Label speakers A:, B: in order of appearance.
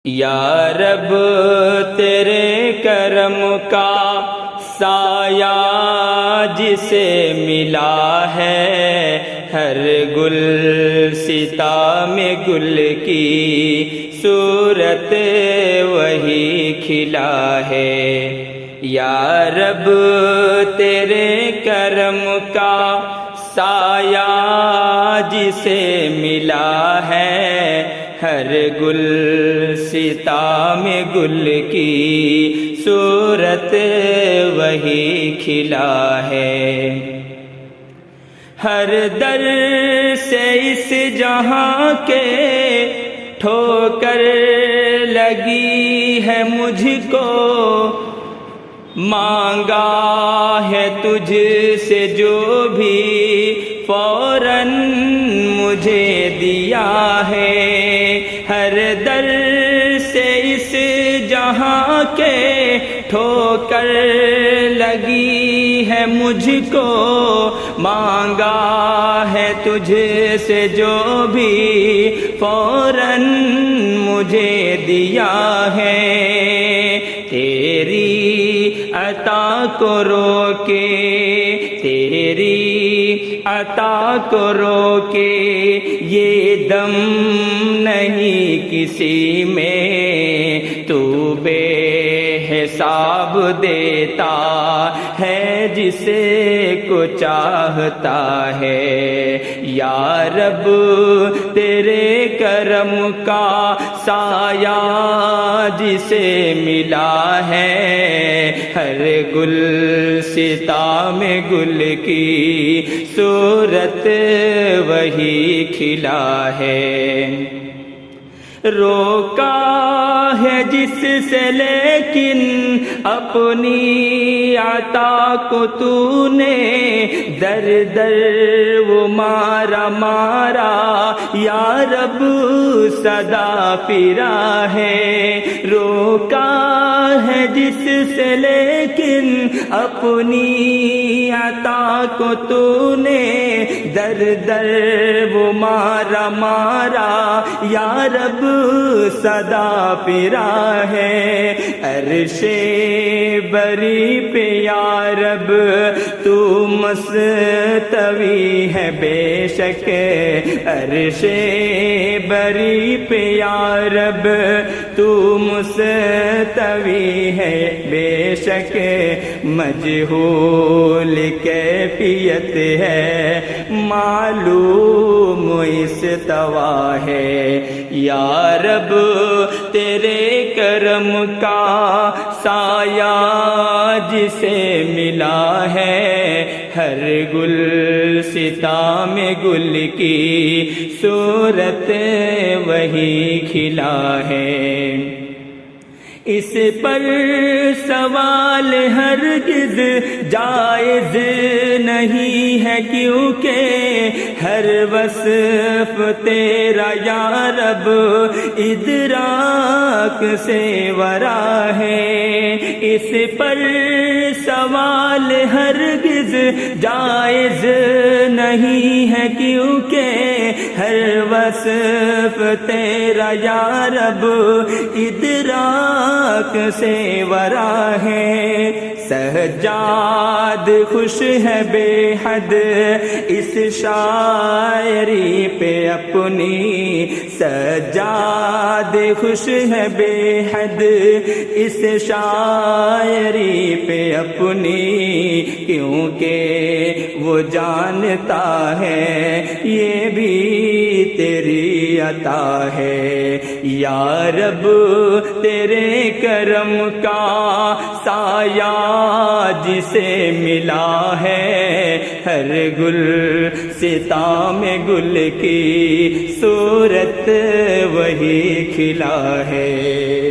A: یا رب تیرے کرم کا سایہ جسے ملا ہے، ہر گل ستا میں گل کی صورت وہی کھلا ہے۔ یا رب تیرے کرم کا سایہ جسے ملا ہے، ہر گل ستا میں گل کی صورت وہی کھلا ہے۔ ہر در سے اس جہاں کے ٹھوکر لگی ہے مجھ کو، مانگا ہے تجھ سے جو بھی فوراً مجھے دیا ہے۔ ہر در سے اس جہاں کے ٹھوکر لگی ہے مجھ کو، مانگا ہے تجھ سے جو بھی فوراً مجھے دیا ہے۔ تیری عطا کو روکے، تیری عطا کو روکے یہ دم نہیں کسی میں، تو بے حساب دیتا ہے جسے کو چاہتا ہے۔ یا رب تیرے کرم کا سایہ جسے ملا ہے، ہر گل ستا میں گل کی صورت وہی کھلا ہے۔ روکا ہے جس سے لیکن اپنی عطا کو تو نے در در وہ مارا مارا، یا رب صدا پھرا ہے۔ روکا ہے جس سے لیکن اپنی عطا کو تو نے در در وہ مارا مارا، یا رب صدا پھرا ہے۔ عرش بری پہ یا رب تو مستوی ہے بے شک، عرش بری پہ یا رب تو مستوی ہے بے شک، مجہول کیفیت ہے معلوم استوا ہے۔ یا رب تیرے کرم کا سایہ جسے ملا ہے، ہر گل ستا میں گل کی صورت وہی کھلا ہے۔ اس پر سوال ہرگز جائز نہیں ہے، کیونکہ ہر وصف تیرا یا رب ادراک سے ورا ہے۔ اس پر سوال ہرگز جائز نہیں ہے، کیونکہ ہر وصف تیرا یا رب ادراک سے ورا ہے۔ سجاد خوش ہے بے حد اس شاعری پہ اپنی، سجاد خوش ہے بے حد اس شاعری پہ اپنی، کیونکہ وہ جانتا ہے یہ بھی تیری عطا ہے۔ یا رب تیرے کرم کا سایہ جسے ملا ہے، ہر گل ستا میں گل کی صورت وہی کھلا ہے۔